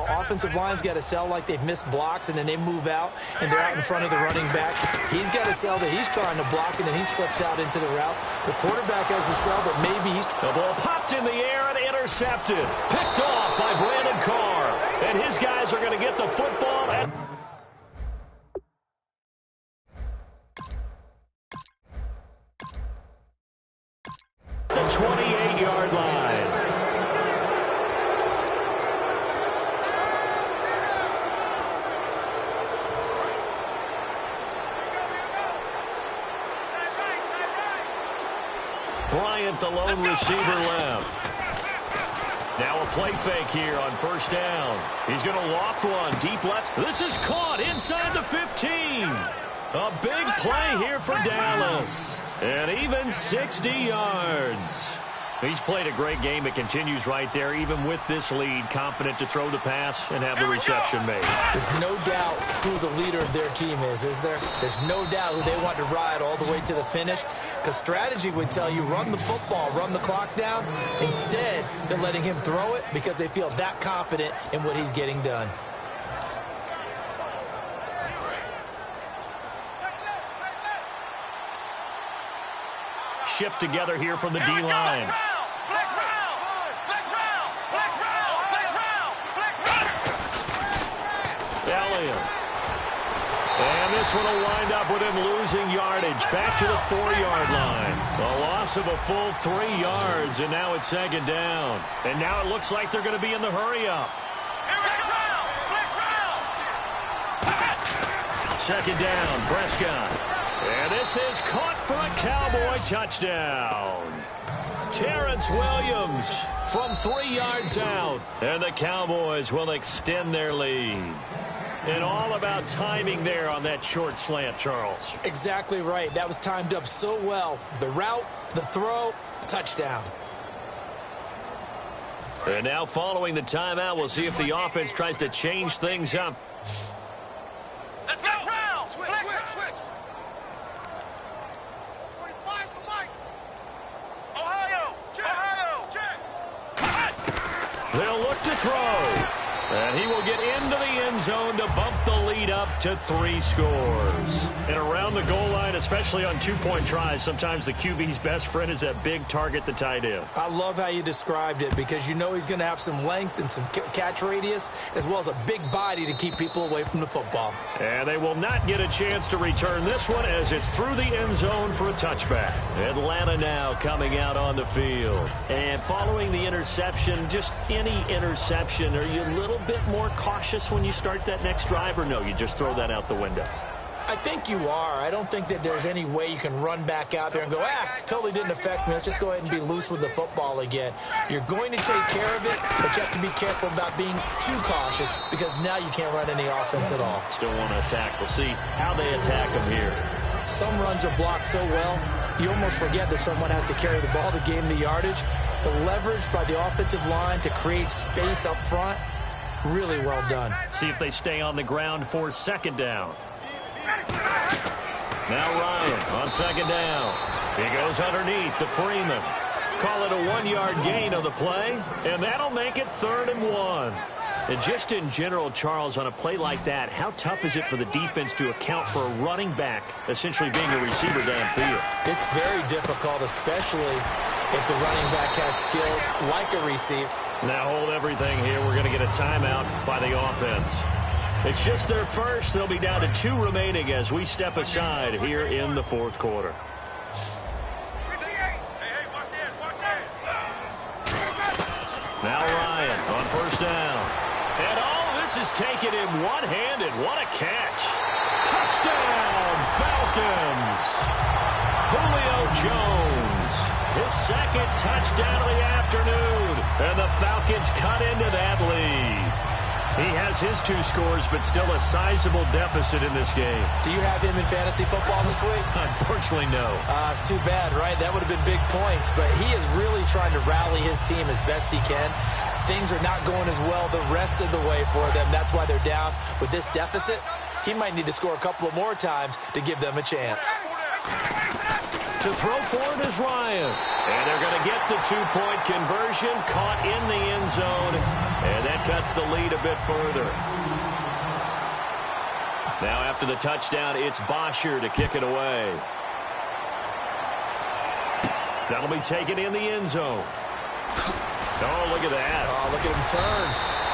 Offensive line's got to sell like they've missed blocks, and then they move out, and they're out in front of the running back. He's got to sell that he's trying to block, and then he slips out into the route. The quarterback has to sell that maybe he's... The ball popped in the air and intercepted. Picked off by Brandon Carr. And his guys are going to get the football at... with the lone receiver left. Now a play fake here on first down. He's going to loft one deep left. This is caught inside the 15. A big play here for Dallas. And even 60 yards. He's played a great game. It continues right there, even with this lead. Confident to throw the pass and have the reception made. There's no doubt who the leader of their team is there? There's no doubt who they want to ride all the way to the finish. Because strategy would tell you, run the football, run the clock down. Instead, they're letting him throw it because they feel that confident in what he's getting done. Shift together here from the D-line. Elliott. And this one will wind up with him losing yardage. Back to the 4-yard line. A loss of a full 3 yards, and now it's second down. And now it looks like they're going to be in the hurry-up. Second down, Prescott. And this is caught for a Cowboy touchdown. Terrence Williams from 3 yards out. And the Cowboys will extend their lead. And all about timing there on that short slant, Charles. Exactly right. That was timed up so well. The route, the throw, touchdown. And now following the timeout, we'll see if the offense tries to change things up. Let's go! Switch! They'll look to throw. And he will get into the end zone to bump the lead up to 3 scores. And around the goal line, especially on 2-point tries, sometimes the QB's best friend is that big target, the tight end. I love how you described it because you know he's going to have some length and some catch radius as well as a big body to keep people away from the football. And they will not get a chance to return this one as it's through the end zone for a touchback. Atlanta now coming out on the field. And following the interception, just any interception, are you a little bit more cautious when you start that next drive, or no, you just throw that out the window? I think you are. I don't think that there's any way you can run back out there and go, totally didn't affect me. Let's just go ahead and be loose with the football again. You're going to take care of it, but you have to be careful about being too cautious because now you can't run any offense at all. Still want to attack. We'll see how they attack them here. Some runs are blocked so well, you almost forget that someone has to carry the ball to gain the yardage. The leverage by the offensive line to create space up front, really well done. See if they stay on the ground for second down. Now Ryan on second down. He goes underneath to Freeman. Call it a 1-yard gain of the play, and that'll make it 3rd and 1. And just in general, Charles, on a play like that, how tough is it for the defense to account for a running back essentially being a receiver downfield? It's very difficult, especially if the running back has skills like a receiver. Now hold everything here. We're going to get a timeout by the offense. It's just their first. They'll be down to 2 remaining as we step aside here in the 4th quarter. Now Ryan on first down. And this is taken in one-handed. What a catch. Touchdown, Falcons. Julio Jones. His 2nd touchdown of the afternoon. And the Falcons cut into that lead. He has his 2 scores, but still a sizable deficit in this game. Do you have him in fantasy football this week? Unfortunately, no. It's too bad, right? That would have been big points, but he is really trying to rally his team as best he can. Things are not going as well the rest of the way for them. That's why they're down with this deficit. He might need to score a couple of more times to give them a chance. To throw for it is Ryan. And they're going to get the 2-point conversion, caught in the end zone, and that cuts the lead a bit further. Now after the touchdown, it's Bosher to kick it away. That'll be taken in the end zone. Oh, look at that. Oh, look at him turn.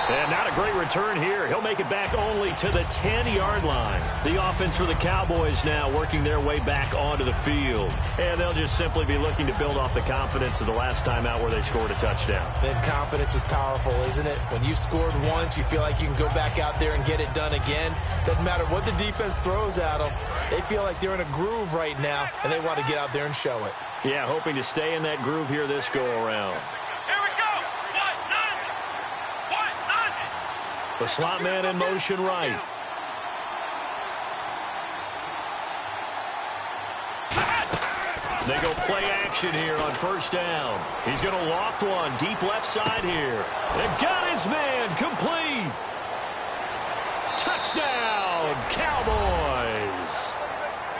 And not a great return here. He'll make it back only to the 10-yard line. The offense for the Cowboys now working their way back onto the field. And they'll just simply be looking to build off the confidence of the last time out where they scored a touchdown. Then confidence is powerful, isn't it? When you've scored once, you feel like you can go back out there and get it done again. Doesn't matter what the defense throws at them. They feel like they're in a groove right now, and they want to get out there and show it. Yeah, hoping to stay in that groove here this go-around. The slot man in motion right. They go play action here on first down. He's going to loft one deep left side here. They've got his man complete. Touchdown, Cowboys.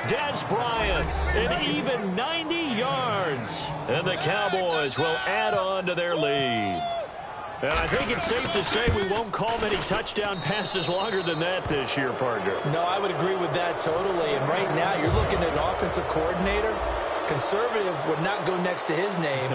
Des Bryant, an even 90 yards. And the Cowboys will add on to their lead. And I think it's safe to say we won't call many touchdown passes longer than that this year, partner. No, I would agree with that totally. And right now, you're looking at an offensive coordinator. Conservative would not go next to his name.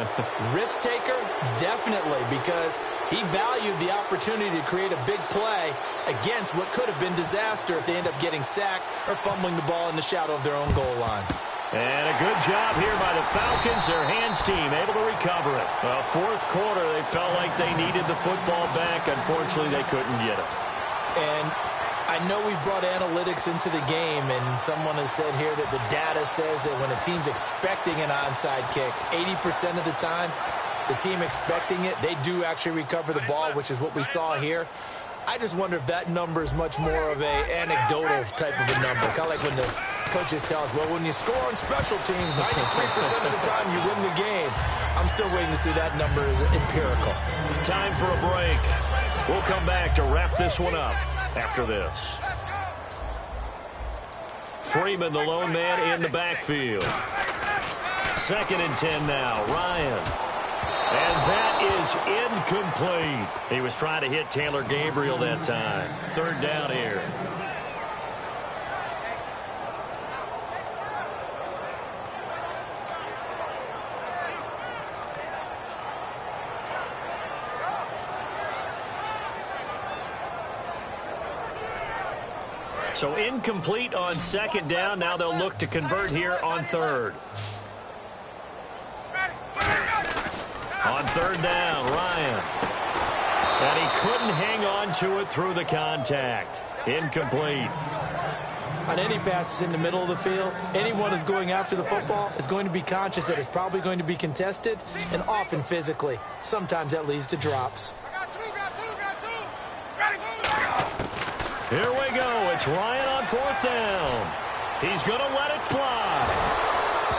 Risk taker, definitely, because he valued the opportunity to create a big play against what could have been disaster if they end up getting sacked or fumbling the ball in the shadow of their own goal line. And a good job here by the Falcons, their hands team, able to recover it. Well, fourth quarter, they felt like they needed the football back. Unfortunately, they couldn't get it. And I know we brought analytics into the game, and someone has said here that the data says that when a team's expecting an onside kick, 80% of the time, the team expecting it, they do actually recover the ball, which is what we saw here. I just wonder if that number is much more of a anecdotal type of a number. Kind of like when the coaches tell us, well, when you score on special teams, 93% of the time you win the game. I'm still waiting to see that number is empirical. Time for a break. We'll come back to wrap this one up after this. Freeman, the lone man in the backfield. 2nd and 10 now. Ryan. And that is incomplete. He was trying to hit Taylor Gabriel that time. 3rd down here. So incomplete on 2nd down. Now they'll look to convert here on 3rd. On 3rd down, Ryan. And he couldn't hang on to it through the contact. Incomplete. On any passes in the middle of the field, anyone who's going after the football is going to be conscious that it's probably going to be contested, and often physically. Sometimes that leads to drops. Here we go. It's Ryan on 4th down. He's going to let it fly.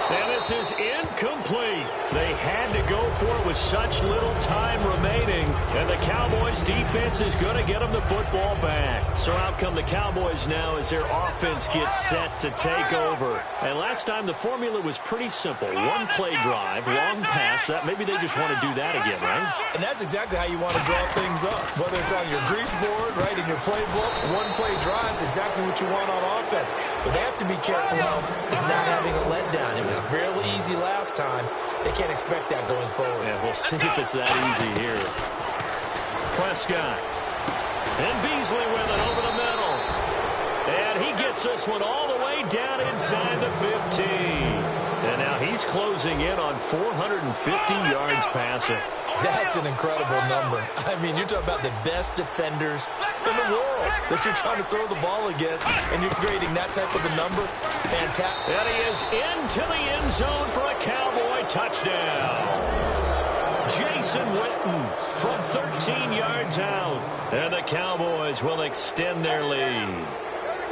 And this is incomplete. They had to go for it with such little time remaining. And the Cowboys defense is going to get them the football back. So out come the Cowboys now as their offense gets set to take over. And last time the formula was pretty simple. One play drive, long pass. That maybe they just want to do that again, right? And that's exactly how you want to draw things up. Whether it's on your grease board, right, in your playbook, one play drive is exactly what you want on offense. But they have to be careful of is not having a letdown. It was really easy last time. They can't expect that going forward. Yeah, we'll see if it's that easy here. Prescott. And Beasley with it over the middle. And he gets this one all the way down inside the 15. And now he's closing in on 450 yards passing. That's an incredible number. I mean, you're talking about the best defenders in the world that you're trying to throw the ball against, and you're creating that type of a number. Fantastic. And he is into the end zone for a Cowboy touchdown. Jason Witten from 13 yards out. And the Cowboys will extend their lead.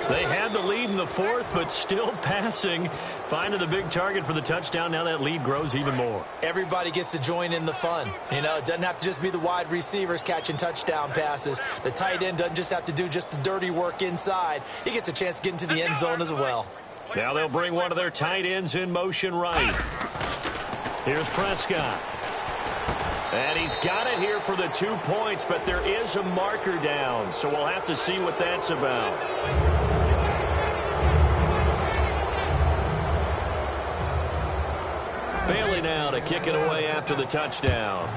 They had the lead in the 4th, but still passing. Finding the big target for the touchdown. Now that lead grows even more. Everybody gets to join in the fun. You know, it doesn't have to just be the wide receivers catching touchdown passes. The tight end doesn't just have to do just the dirty work inside. He gets a chance to get into the end zone as well. Now they'll bring one of their tight ends in motion right. Here's Prescott. And he's got it here for the 2 points, but there is a marker down, so we'll have to see what that's about. Bailey now to kick it away after the touchdown.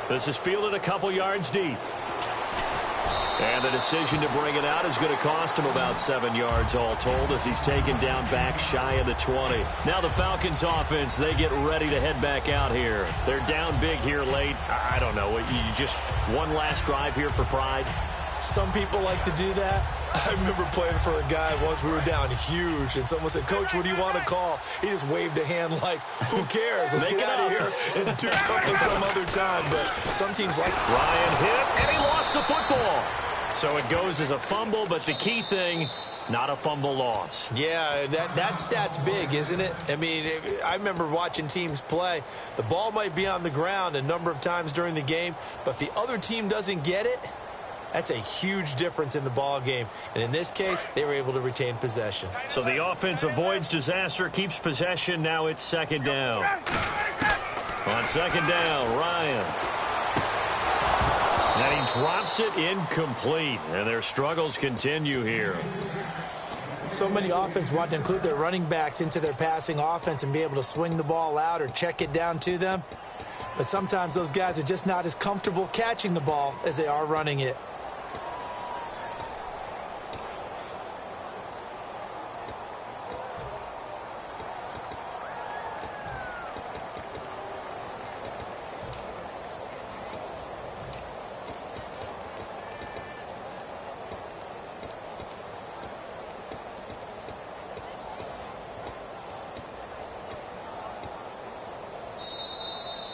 This is fielded a couple yards deep. And the decision to bring it out is going to cost him about 7 yards all told as he's taken down back shy of the 20. Now the Falcons offense, they get ready to head back out here. They're down big here late. I don't know. You just one last drive here for pride? Some people like to do that. I remember playing for a guy once. We were down huge, and someone said, "Coach, what do you want to call?" He just waved a hand like, "Who cares? Let's get out of here and do something some other time." But some teams like Ryan hit, and he lost the football. So it goes as a fumble, but the key thing, not a fumble loss. Yeah, that stat's big, isn't it? I mean, I remember watching teams play. The ball might be on the ground a number of times during the game, but if the other team doesn't get it, that's a huge difference in the ball game. And in this case, they were able to retain possession. So the offense avoids disaster, keeps possession. Now it's second down. On second down, Ryan. And he drops it incomplete. And their struggles continue here. So many offenses want to include their running backs into their passing offense and be able to swing the ball out or check it down to them. But sometimes those guys are just not as comfortable catching the ball as they are running it.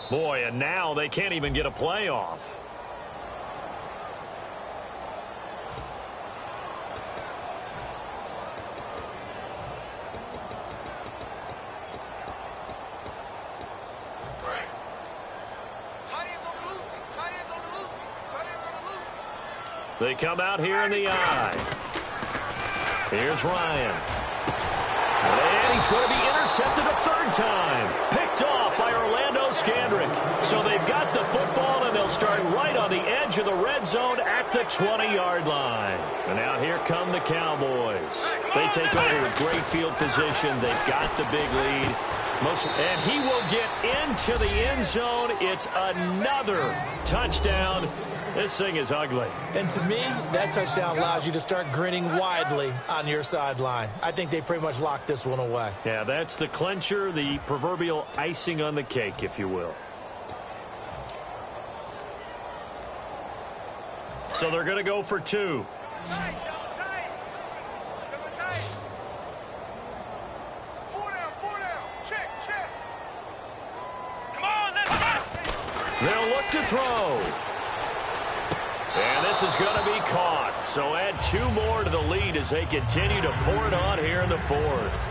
Boy, and now they can't even get a play off. They come out here in the eye. Here's Ryan. And he's going to be intercepted a third time. Picked off by Orlando Scandrick. So they've got the football, and they'll start right on the edge of the red zone at the 20-yard line. And now here come the Cowboys. They take over with great field position. They've got the big lead. And he will get into the end zone. It's another touchdown. This thing is ugly. And to me, that touchdown allows you to start grinning widely on your sideline. I think they pretty much locked this one away. Yeah, that's the clincher, the proverbial icing on the cake, if you will. So they're going to go for two. They'll look to throw. And this is going to be caught. So add two more to the lead as they continue to pour it on here in the fourth.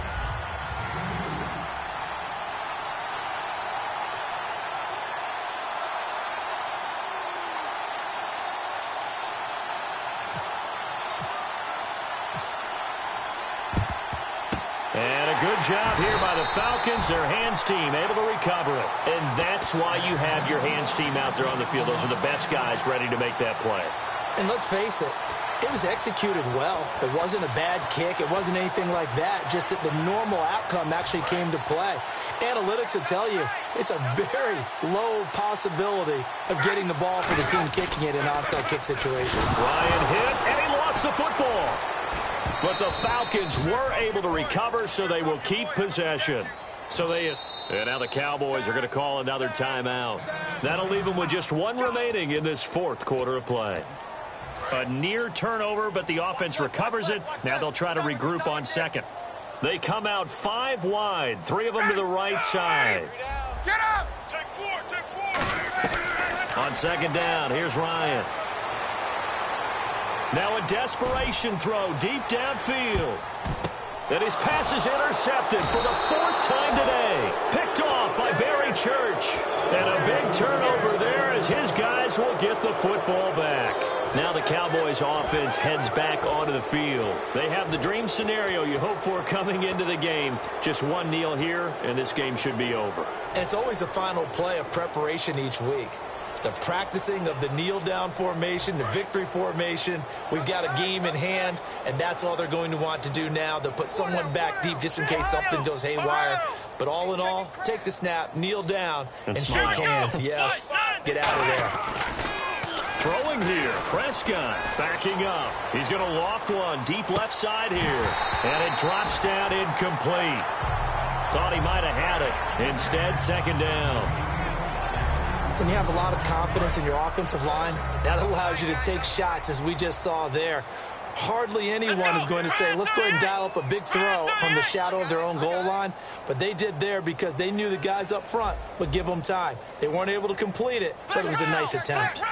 And a good job here by the Falcons. Their hands team able to recover it. And that's why you have your hands team out there on the field. Those are the best guys ready to make that play. And let's face it, it was executed well. It wasn't a bad kick. It wasn't anything like that. Just that the normal outcome actually came to play. Analytics will tell you it's a very low possibility of getting the ball for the team kicking it in an onside kick situation. Ryan hit, and he lost the football. But the Falcons were able to recover, so they will keep possession. And now the Cowboys are going to call another timeout. That'll leave them with just one remaining in this fourth quarter of play. A near turnover, but the offense recovers it. Now they'll try to regroup on second. They come out 5 wide, 3 of them to the right side. Get up! Take 4! On second down, here's Ryan. Now a desperation throw deep downfield. And his pass is intercepted for the 4th time today. Picked off by Barry Church. And a big turnover there as his guys will get the football back. Now the Cowboys offense heads back onto the field. They have the dream scenario you hope for coming into the game. Just one kneel here, and this game should be over. And it's always the final play of preparation each week. The practicing of the kneel-down formation, the victory formation. We've got a game in hand, and that's all they're going to want to do now. They'll put someone back deep just in case something goes haywire. But all in all, take the snap, kneel down, and smile. shake hands. Yes, get out of there. Throwing here, Prescott backing up. He's going to loft one deep left side here. And it drops down incomplete. Thought he might have had it. Instead, second down. When you have a lot of confidence in your offensive line, that allows you to take shots, as we just saw there. Hardly anyone is going to say, let's go ahead and dial up a big throw from the shadow of their own goal line. But they did there because they knew the guys up front would give them time. They weren't able to complete it, but it was a nice attempt.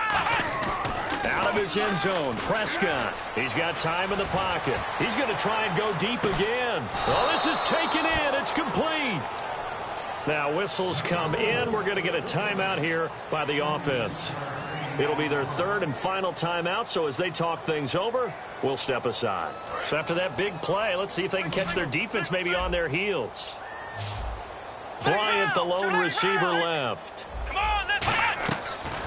Out of his end zone, Prescott. He's got time in the pocket. He's going to try and go deep again. Well, this is taken in. It's complete. Now whistles come in. We're going to get a timeout here by the offense. It'll be their third and final timeout, so as they talk things over, we'll step aside. So after that big play, let's see if they can catch their defense maybe on their heels. Bryant, the lone receiver, left.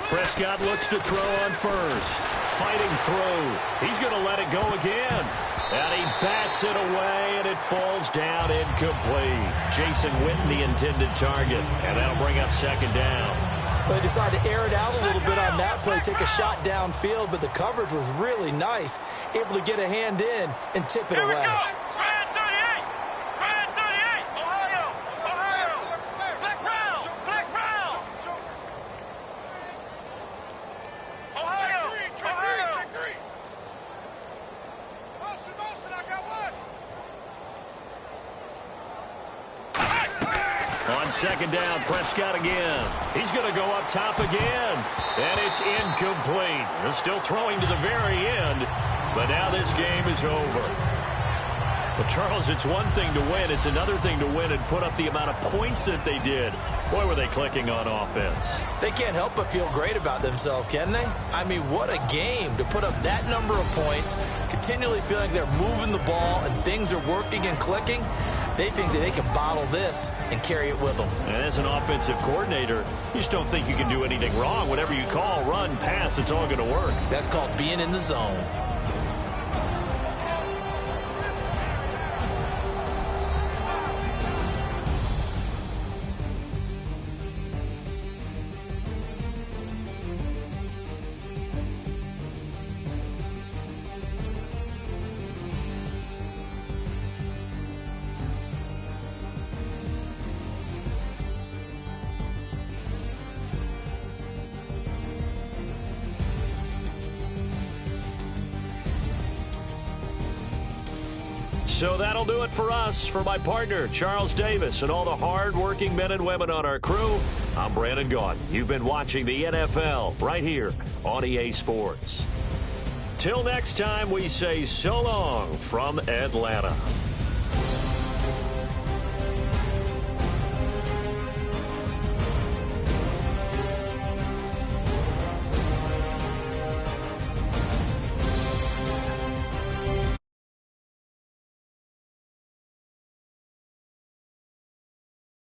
Prescott looks to throw on first. Fighting through. He's going to let it go again. And he bats it away, and it falls down incomplete. Jason Witten, the intended target. And that'll bring up second down. They decided to air it out a little bit on that play, take a shot downfield, but the coverage was really nice. Able to get a hand in and tip it away. On second down, Prescott again. He's going to go up top again. And it's incomplete. They're still throwing to the very end. But now this game is over. But, Charles, it's one thing to win. It's another thing to win and put up the amount of points that they did. Boy, were they clicking on offense. They can't help but feel great about themselves, can they? I mean, what a game to put up that number of points, continually feeling like they're moving the ball and things are working and clicking. They think that they can bottle this and carry it with them. And as an offensive coordinator, you just don't think you can do anything wrong. Whatever you call, run, pass, it's all going to work. That's called being in the zone. So that'll do it for us. For my partner, Charles Davis, and all the hard-working men and women on our crew, I'm Brandon Gaudin. You've been watching the NFL right here on EA Sports. Till next time, we say so long from Atlanta.